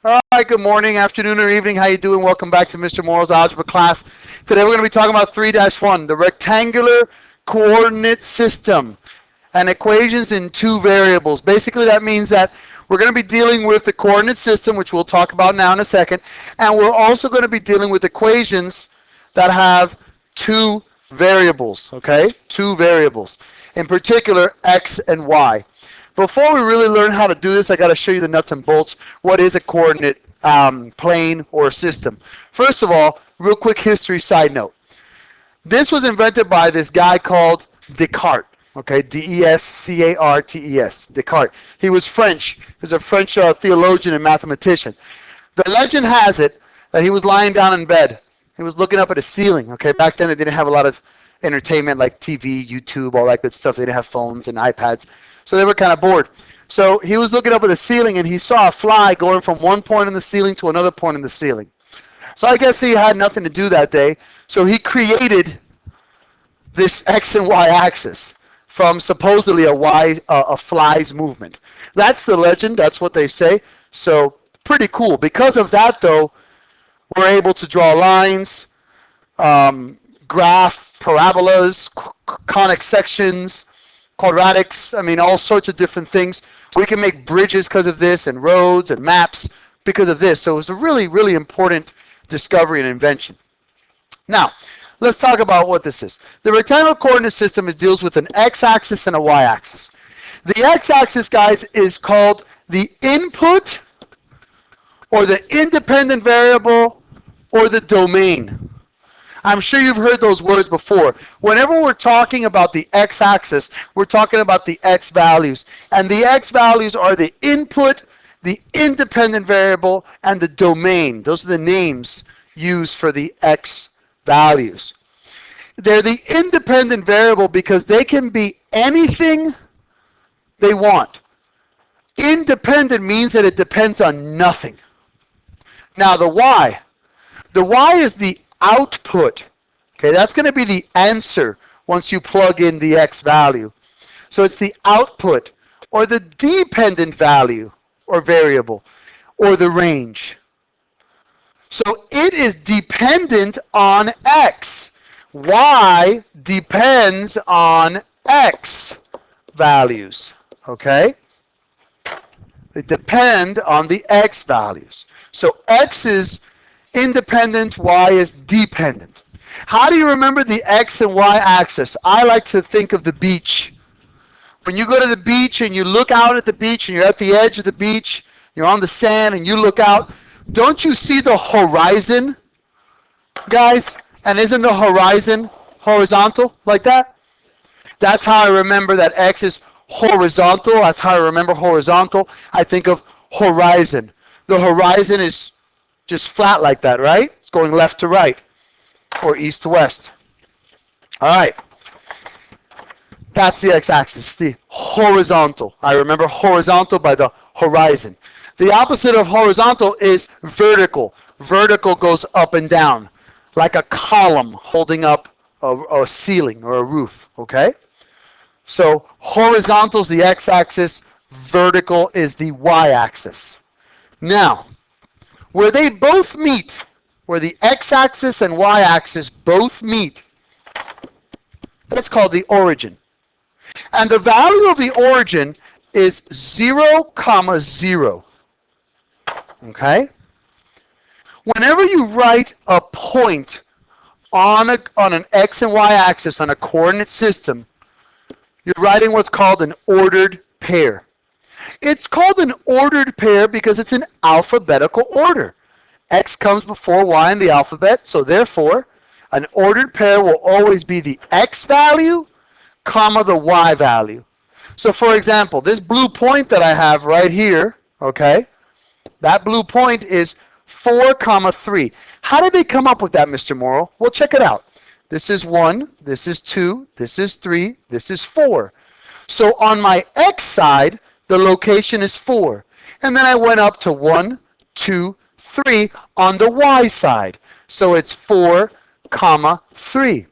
All right, good morning, afternoon, or evening. How you doing? Welcome back to Mr. Morrow's Algebra class. Today we're going to be talking about 3-1, the rectangular coordinate system, and equations in two variables. Basically, that means that we're going to be dealing with the coordinate system, which we'll talk about now in a second, and we're also going to be dealing with equations that have two variables, okay? Two variables. In particular, x and y. Before we really learn how to do this, I got to show you the nuts and bolts. What is a coordinate plane or system? First of all, real quick history side note. This was invented by this guy called Descartes. Okay, Descartes, Descartes. He was French. He was a French theologian and mathematician. The legend has it that he was lying down in bed. He was looking up at the ceiling. Okay, back then they didn't have a lot of entertainment like TV, YouTube, all that good stuff. They didn't have phones and iPads. So they were kind of bored. So he was looking up at the ceiling and he saw a fly going from one point in the ceiling to another point in the ceiling. So I guess he had nothing to do that day. So he created this X and Y axis from supposedly a fly's movement. That's the legend. That's what they say. So pretty cool. Because of that, though, we're able to draw lines, graph parabolas, conic sections, quadratics, I mean, all sorts of different things. We can make bridges because of this, and roads and maps because of this. So it was a really, really important discovery and invention. Now, let's talk about what this is. The rectangular coordinate system deals with an x-axis and a y-axis. The x-axis, guys, is called the input or the independent variable or the domain. I'm sure you've heard those words before. Whenever we're talking about the x-axis, we're talking about the x values. And the x values are the input, the independent variable, and the domain. Those are the names used for the x values. They're the independent variable because they can be anything they want. Independent means that it depends on nothing. Now the y. The y is the output. Okay, that's going to be the answer once you plug in the x value. So it's the output or the dependent value or variable or the range. So it is dependent on x. Y depends on x values. Okay? They depend on the x values. So x is independent, y is dependent. How do you remember the x and y axis? I like to think of the beach. When you go to the beach and you look out at the beach and you're at the edge of the beach, you're on the sand and you look out, don't you see the horizon, guys? And isn't the horizon horizontal like that? That's how I remember that x is horizontal. That's how I remember horizontal. I think of horizon. The horizon is just flat like that, right? It's going left to right or east to west. All right. That's the x-axis, the horizontal. I remember horizontal by the horizon. The opposite of horizontal is vertical. Vertical goes up and down, like a column holding up a ceiling or a roof, okay? So horizontal is the x-axis, vertical is the y-axis. Now, where they both meet, where the x-axis and y-axis both meet, that's called the origin. And the value of the origin is 0, 0. Okay? Whenever you write a point on an x and y axis on a coordinate system, you're writing what's called an ordered pair. It's called an ordered pair because it's in alphabetical order. X comes before Y in the alphabet, so therefore, an ordered pair will always be the X value, comma, the Y value. So for example, this blue point that I have right here, okay, that blue point is 4, 3. How did they come up with that, Mr. Morrow? Well, check it out. This is 1, this is 2, this is 3, this is 4. So on my X side, the location is 4. And then I went up to 1, 2, 3 on the Y side. So it's 4, 3.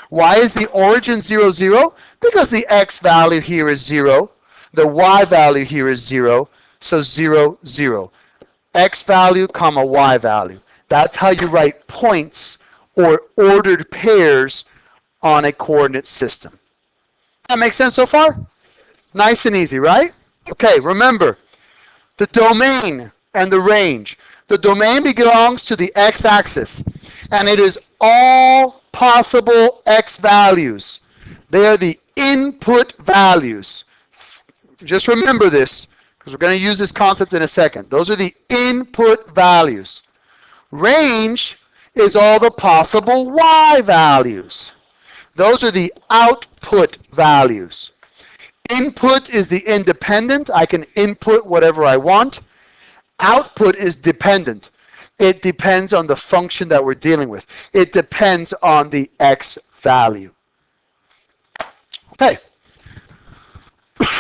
Why is the origin 0, 0? Because the X value here is 0. The Y value here is 0. So 0, 0. X value, comma, Y value. That's how you write points or ordered pairs on a coordinate system. That makes sense so far? Nice and easy, right? Okay, remember, the domain and the range. The domain belongs to the x-axis, and it is all possible x values. They are the input values. Just remember this, because we're going to use this concept in a second. Those are the input values. Range is all the possible y values. Those are the output values. Input is the independent. I can input whatever I want. Output is dependent. It depends on the function that we're dealing with. It depends on the x value. Okay.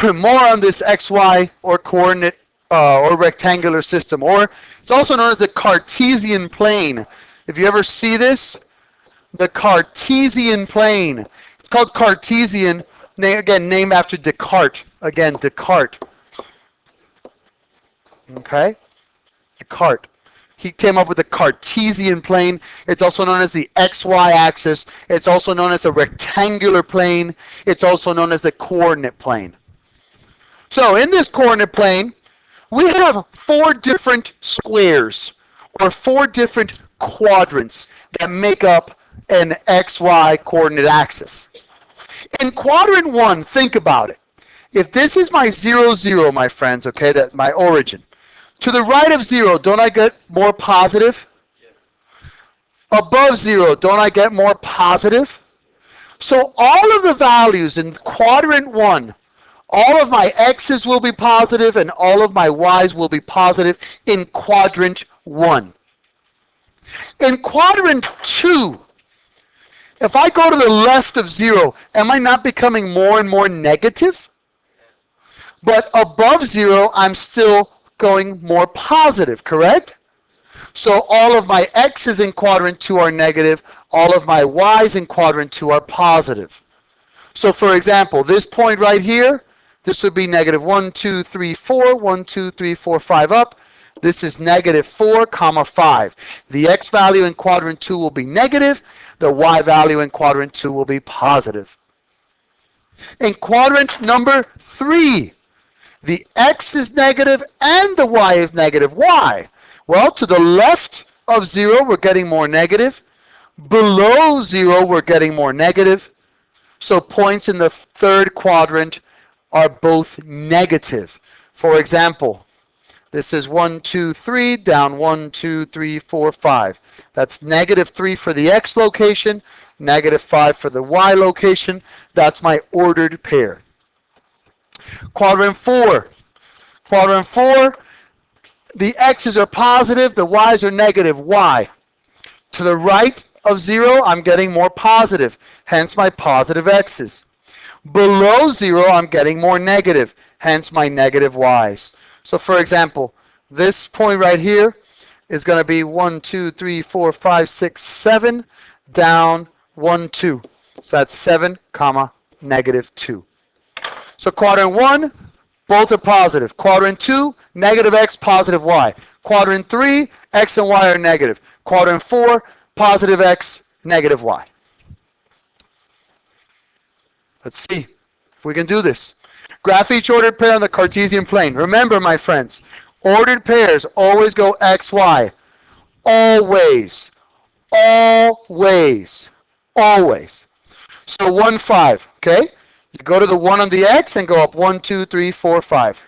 More on this xy or coordinate or rectangular system, or it's also known as the Cartesian plane. If you ever see this, the Cartesian plane. It's called Cartesian, again, named after Descartes. Again, Descartes. Okay? Descartes. He came up with the Cartesian plane. It's also known as the xy axis. It's also known as a rectangular plane. It's also known as the coordinate plane. So in this coordinate plane, we have 4 different squares, or 4 different quadrants that make up an xy coordinate axis. In quadrant 1, think about it. If this is my 0, 0, my friends, okay, that's my origin. To the right of 0, don't I get more positive? Above 0, don't I get more positive? So all of the values in quadrant 1, all of my x's will be positive and all of my y's will be positive in quadrant 1. In quadrant 2, if I go to the left of 0, am I not becoming more and more negative? But above 0, I'm still going more positive, correct? So all of my x's in quadrant 2 are negative, all of my y's in quadrant 2 are positive. So for example, this point right here, this would be negative 1, 2, 3, 4, 1, 2, 3, 4, 5 up. This is negative 4, comma 5. The x value in quadrant 2 will be negative. The y value in quadrant 2 will be positive. In quadrant number 3, the x is negative and the y is negative. Why? Well, to the left of 0, we're getting more negative. Below 0, we're getting more negative. So points in the third quadrant are both negative. For example, this is 1, 2, 3, down 1, 2, 3, 4, 5. That's negative 3 for the x location, negative 5 for the y location. That's my ordered pair. Quadrant 4. Quadrant 4, the x's are positive, the y's are negative. Why? To the right of 0, I'm getting more positive, hence my positive x's. Below 0, I'm getting more negative, hence my negative y's. So for example, this point right here is going to be 1, 2, 3, 4, 5, 6, 7, down 1, 2. So that's 7, comma, negative 2. So quadrant 1, both are positive. Quadrant 2, negative x, positive y. Quadrant 3, x and y are negative. Quadrant 4, positive x, negative y. Let's see if we can do this. Graph each ordered pair on the Cartesian plane. Remember, my friends, ordered pairs always go x, y. Always. Always. Always. So 1, 5, okay? You go to the 1 on the x and go up 1, 2, 3, 4, 5.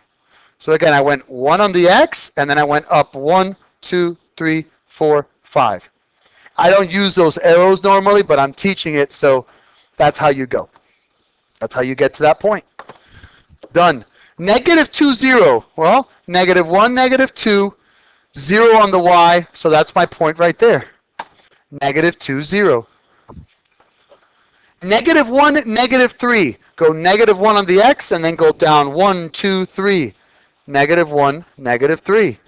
So again, I went 1 on the x, and then I went up 1, 2, 3, 4, 5. I don't use those arrows normally, but I'm teaching it, so that's how you go. That's how you get to that point. Done. Negative 2, 0. Well, negative 1, negative 2, 0 on the y, so that's my point right there. Negative 2, 0. Negative 1, negative 3. Go negative 1 on the x, and then go down 1, 2, 3. Negative 1, negative 3.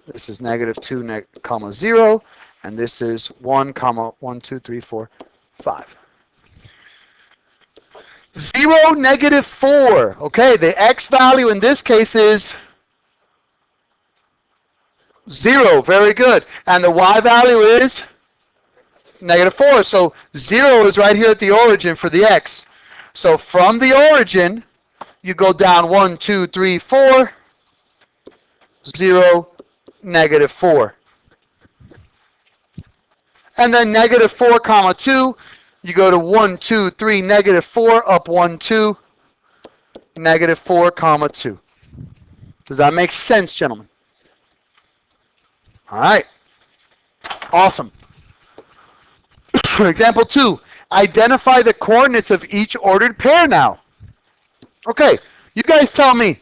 This is negative 2, comma 0, and this is 1, comma 1, 2, 3, 4, 5. 0, negative 4. Okay, the x value in this case is 0. Very good. And the y value is negative 4. So 0 is right here at the origin for the x. So from the origin, you go down 1, 2, 3, 4, 0, negative 4. And then negative 4, comma 2, you go to 1, 2, 3, negative 4, up 1, 2, negative 4, comma 2. Does that make sense, gentlemen? All right. Awesome. Example 2. Identify the coordinates of each ordered pair now. Okay, you guys tell me.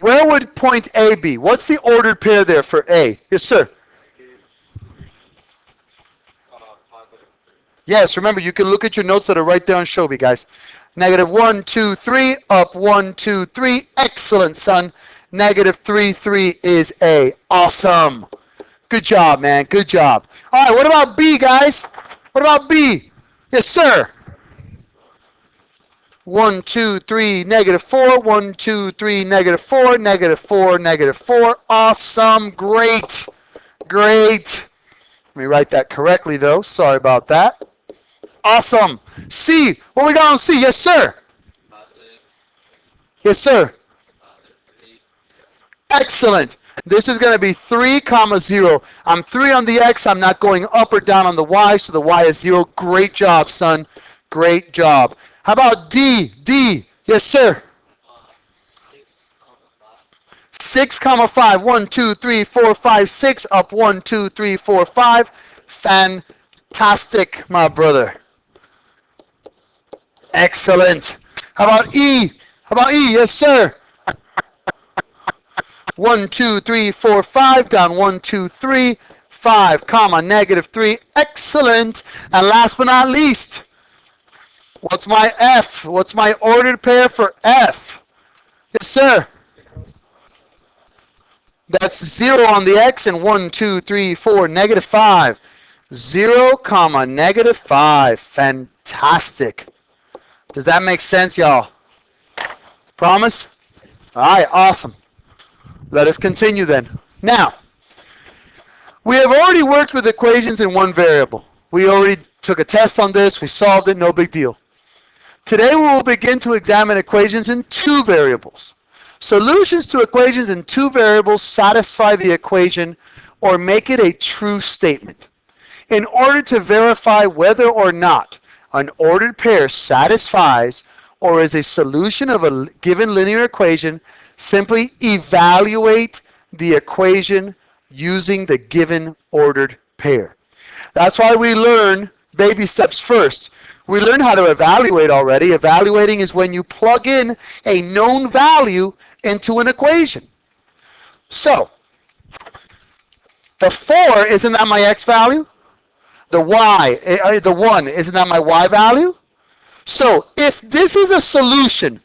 Where would point A be? What's the ordered pair there for A? Yes, sir. Yes, remember, you can look at your notes that are right there on Shobi, guys. Negative 1, 2, 3, up 1, 2, 3. Excellent, son. Negative 3, 3 is A. Awesome. Good job, man. Good job. All right, what about B, guys? What about B? Yes, sir. 1, 2, 3, negative 4. 1, 2, 3, negative 4. Negative 4, negative 4. Awesome. Great. Great. Let me write that correctly, though. Sorry about that. Awesome. C. What we got on C? Yes, sir. Yes, sir. Excellent. This is going to be 3, comma 0. I'm 3 on the x. I'm not going up or down on the y, so the y is 0. Great job, son. Great job. How about D? D. Yes, sir. 6, comma 5. 1, 2, 3, 4, 5, 6. Up 1, 2, 3, 4, 5. Fantastic, my brother. Excellent. How about E? How about E? Yes, sir. 1, 2, 3, 4, 5. Down 1, 2, 3. 5, comma, negative 3. Excellent. And last but not least, what's my F? What's my ordered pair for F? Yes, sir. That's 0 on the x and 1, 2, 3, 4, negative 5. 0, comma, negative 5. Fantastic. Does that make sense, y'all? Promise? All right, awesome. Let us continue then. Now, we have already worked with equations in one variable. We already took a test on this. We solved it. No big deal. Today, we will begin to examine equations in 2 variables. Solutions to equations in 2 variables satisfy the equation or make it a true statement. In order to verify whether or not an ordered pair satisfies or is a solution of a given linear equation, simply evaluate the equation using the given ordered pair. That's why we learn baby steps first. We learn how to evaluate already. Evaluating is when you plug in a known value into an equation. So, the 4, isn't that my x value? The y, the 1, isn't that my y value? So, if this is a solution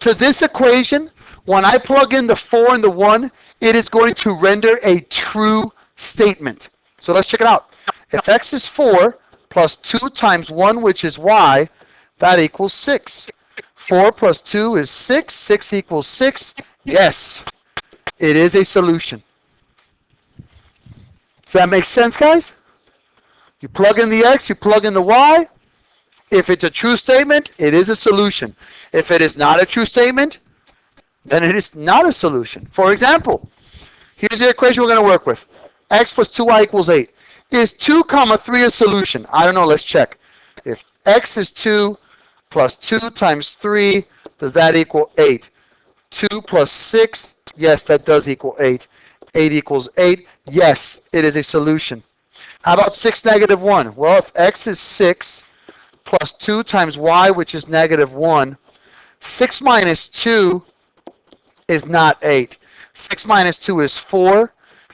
to this equation, when I plug in the 4 and the 1, it is going to render a true statement. So let's check it out. If x is 4 plus 2 times 1, which is y, that equals 6. 4 plus 2 is 6. 6 equals 6. Yes, it is a solution. Does that make sense, guys? You plug in the x, you plug in the y. If it's a true statement, it is a solution. If it is not a true statement, then it is not a solution. For example, here's the equation we're going to work with. X plus 2y equals 8. Is 2 comma 3 a solution? I don't know. Let's check. If x is 2 plus 2 times 3, does that equal 8? 2 plus 6, yes, that does equal 8. 8 equals 8. Yes, it is a solution. How about 6 negative 1? Well, if x is 6 plus 2 times y, which is negative 1, 6 minus 2 is not 8. 6 minus 2 is 4,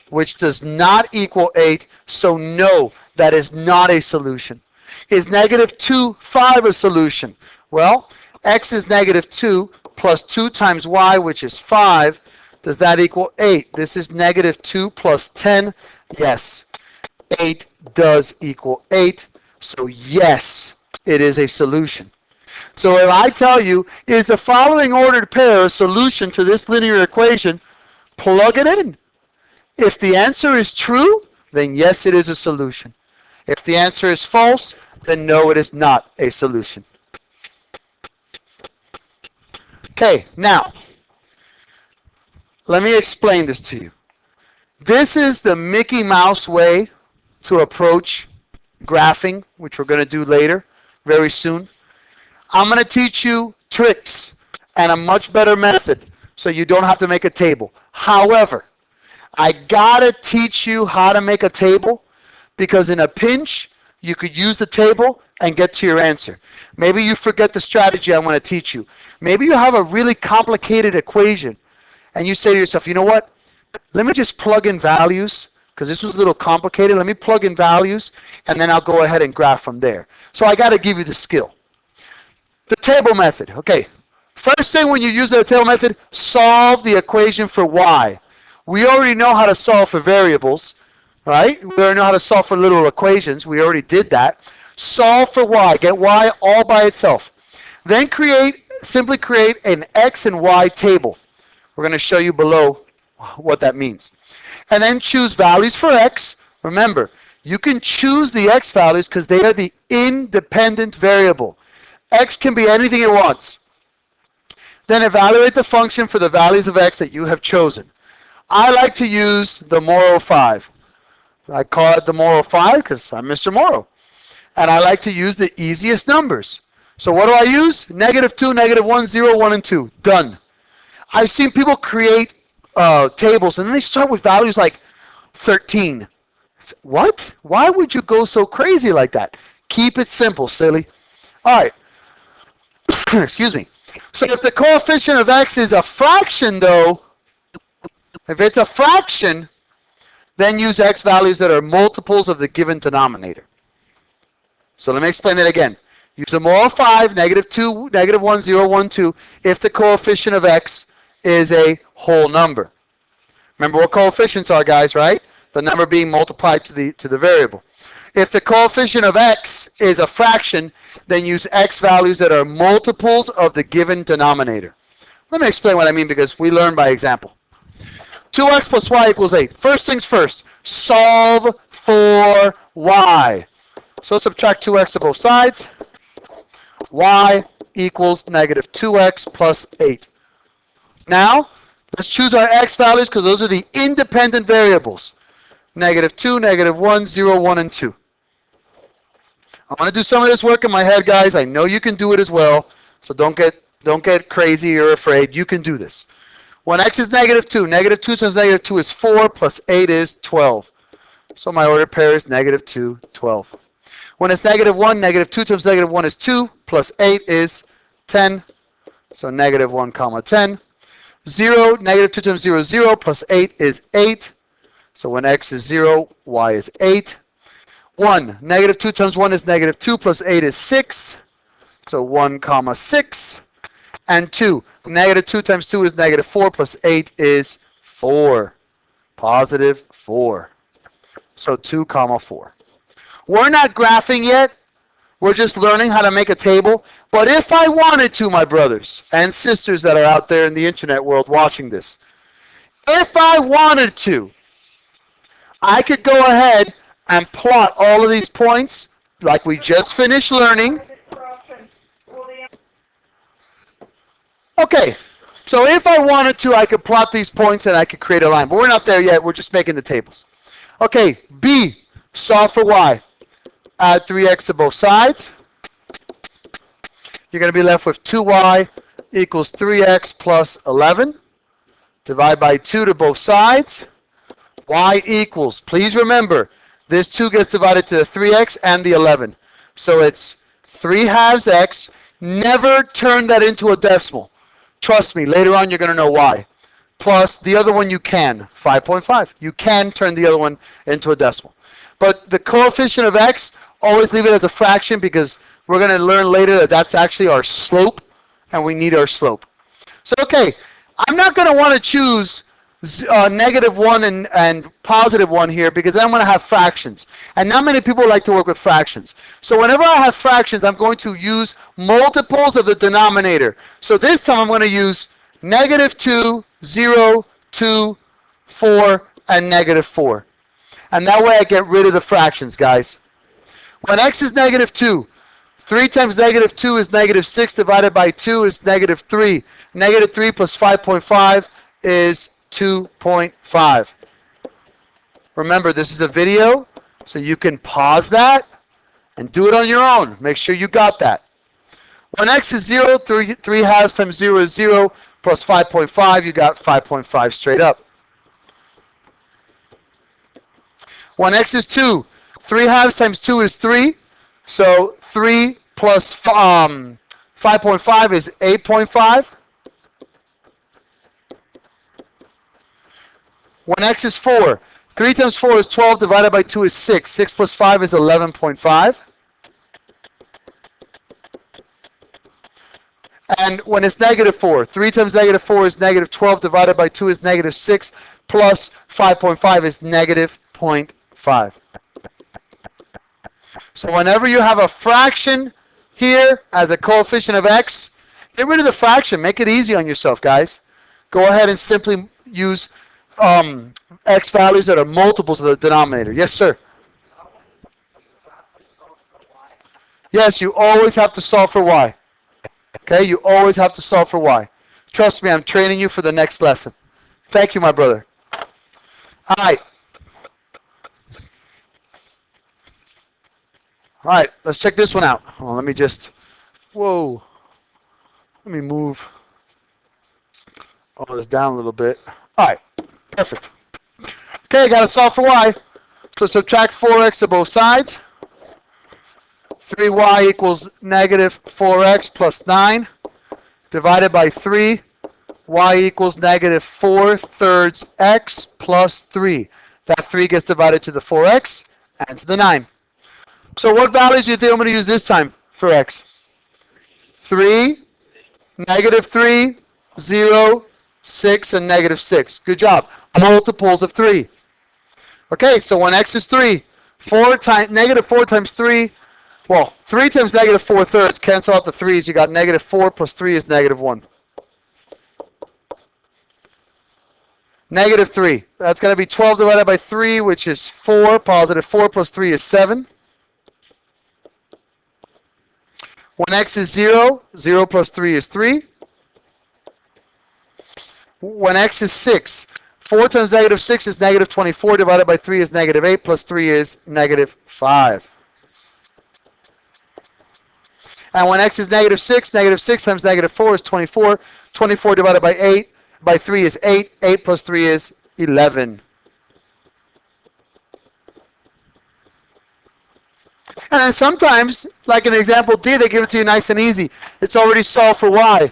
which does not equal 8, so no, that is not a solution. Is negative 2, 5 a solution? Well, x is negative 2 plus 2 times y, which is 5. Does that equal 8? This is negative 2 plus 10. Yes, 8 does equal 8, so yes, it is a solution. So if I tell you, is the following ordered pair a solution to this linear equation, plug it in. If the answer is true, then yes, it is a solution. If the answer is false, then no, it is not a solution. Okay, now, let me explain this to you. This is the Mickey Mouse way to approach graphing, which we're going to do later, very soon. I'm going to teach you tricks and a much better method so you don't have to make a table. However, I got to teach you how to make a table because in a pinch, you could use the table and get to your answer. Maybe you forget the strategy I'm going to teach you. Maybe you have a really complicated equation and you say to yourself, you know what? Let me just plug in values because this was a little complicated. Let me plug in values and then I'll go ahead and graph from there. So I got to give you the skill. The table method. Okay. First thing when you use the table method, solve the equation for y. We already know how to solve for variables, right? We already know how to solve for little equations. We already did that. Solve for y. Get y all by itself. Then simply create an x and y table. We're going to show you below what that means. And then choose values for x. Remember, you can choose the x values because they are the independent variable. X can be anything it wants. Then evaluate the function for the values of x that you have chosen. I like to use the Morrow 5. I call it the Morrow 5 because I'm Mr. Morrow. And I like to use the easiest numbers. So what do I use? -2, -1, 0, 1, and 2. Done. I've seen people create tables and then they start with values like 13. What? Why would you go so crazy like that? Keep it simple, silly. All right. Excuse me. So if the coefficient of x is a fraction, though, if it's a fraction, then use x values that are multiples of the given denominator. So let me explain that again. Use a Morrow 5, -2, -1, 0, 1, 2, if the coefficient of x is a whole number. Remember what coefficients are, guys, right? The number being multiplied to the variable. If the coefficient of x is a fraction, then use x values that are multiples of the given denominator. Let me explain what I mean because we learn by example. 2x plus y equals 8. First things first, solve for y. So subtract 2x to both sides. Y equals -2x plus 8. Now, let's choose our x values because those are the independent variables. -2, -1, 0, 1, and 2. I'm going to do some of this work in my head, guys. I know you can do it as well, so don't get crazy or afraid. You can do this. When x is -2, -2 times -2 is 4, plus 8 is 12. So my ordered pair is -2, 12. When it's -1, -2 times -1 is 2, plus 8 is 10. So -1, comma 10. 0, -2 times 0 is 0, plus 8 is 8. So when x is 0, y is 8. 1, -2 times 1 is -2, plus 8 is 6. So 1, comma 6. And 2, -2 times 2 is -4, plus 8 is 4. Positive 4. So 2, comma 4. We're not graphing yet. We're just learning how to make a table. But if I wanted to, my brothers and sisters that are out there in the internet world watching this, if I wanted to, I could go ahead and plot all of these points like we just finished learning. Okay, so if I wanted to, I could plot these points and I could create a line. But we're not there yet. We're just making the tables. Okay, B, solve for y. Add 3x to both sides. You're going to be left with 2y equals 3x plus 11. Divide by 2 to both sides. Y equals, please remember, this 2 gets divided to the 3x and the 11. So it's 3/2 x. Never turn that into a decimal. Trust me, later on you're going to know why. Plus, the other one you can, 5.5. You can turn the other one into a decimal. But the coefficient of x, always leave it as a fraction because we're going to learn later that that's actually our slope, and we need our slope. So, okay, I'm not going to want to choose -1 and +1 here because then I'm going to have fractions. And not many people like to work with fractions. So whenever I have fractions, I'm going to use multiples of the denominator. So this time I'm going to use -2, 0, 2, 4, and negative 4. And that way I get rid of the fractions, guys. When x is negative 2, 3 times negative 2 is negative 6 divided by 2 is negative 3. Negative 3 plus 5.5 is 2.5. Remember, this is a video, so you can pause that and do it on your own. Make sure you got that. When x is 0, 3 halves times 0 is 0, plus 5.5, you got 5.5 straight up. When x is 2, 3 halves times 2 is 3, so 3 plus 5.5 is 8.5. When x is 4, 3 times 4 is 12, divided by 2 is 6. 6 plus 5 is 11.5. And when it's negative 4, 3 times negative 4 is negative 12, divided by 2 is negative 6, plus 5.5 is negative 0.5. So whenever you have a fraction here as a coefficient of x, get rid of the fraction. Make it easy on yourself, guys. Go ahead and simply use x values that are multiples of the denominator. Yes, sir. Yes, you always have to solve for y. Okay, you always have to solve for y. Trust me, I'm training you for the next lesson. Thank you, my brother. All right. All right, let's check this one out. Oh, let me just, whoa. Let me move all this down a little bit. All right, perfect. Okay, got to solve for y. So subtract 4x to both sides. 3y equals negative 4x plus 9 divided by 3. Y equals negative 4/3 x plus 3. That 3 gets divided to the 4x and to the 9. So what values do you think I'm going to use this time for x? 3, negative 3, 0, 6, and negative 6. Good job. Multiples of 3. Okay, so when x is 3, negative 4 times 3, well, 3 times negative 4/3, cancel out the 3's. You got negative 4 plus 3 is negative 1. Negative 3. That's going to be 12 divided by 3, which is 4. Positive 4 plus 3 is 7. When x is 0, 0 plus 3 is 3. When x is 6, 4 times negative 6 is negative 24, divided by 3 is negative 8, plus 3 is negative 5. And when x is negative 6 times negative 4 is 24. 24 divided by 8, by 3 is 8. 8 plus 3 is 11. And then sometimes, like in example D, they give it to you nice and easy. It's already solved for y.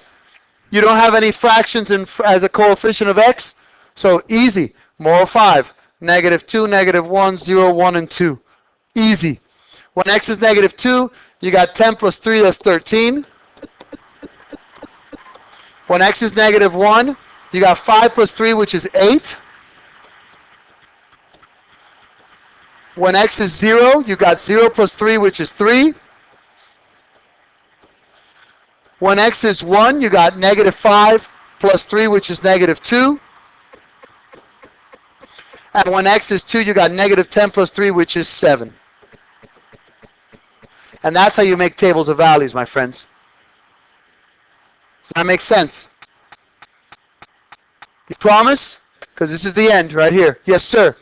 You don't have any fractions as a coefficient of x, so easy. Moral 5, negative 2, negative 1, 0, 1, and 2. Easy. When x is negative 2, you got 10 plus 3, that's 13. When x is negative 1, you got 5 plus 3, which is 8. When x is 0, you got 0 plus 3, which is 3. When x is 1, you got negative 5 plus 3, which is negative 2. And when x is 2, you got negative 10 plus 3, which is 7. And that's how you make tables of values, my friends. Does that make sense? You promise? Because this is the end right here. Yes, sir.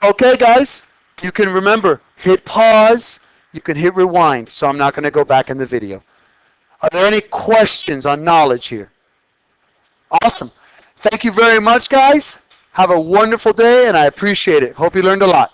Okay, guys. You can remember, hit pause. You can hit rewind. So I'm not going to go back in the video. Are there any questions on knowledge here? Awesome. Thank you very much, guys. Have a wonderful day, and I appreciate it. Hope you learned a lot.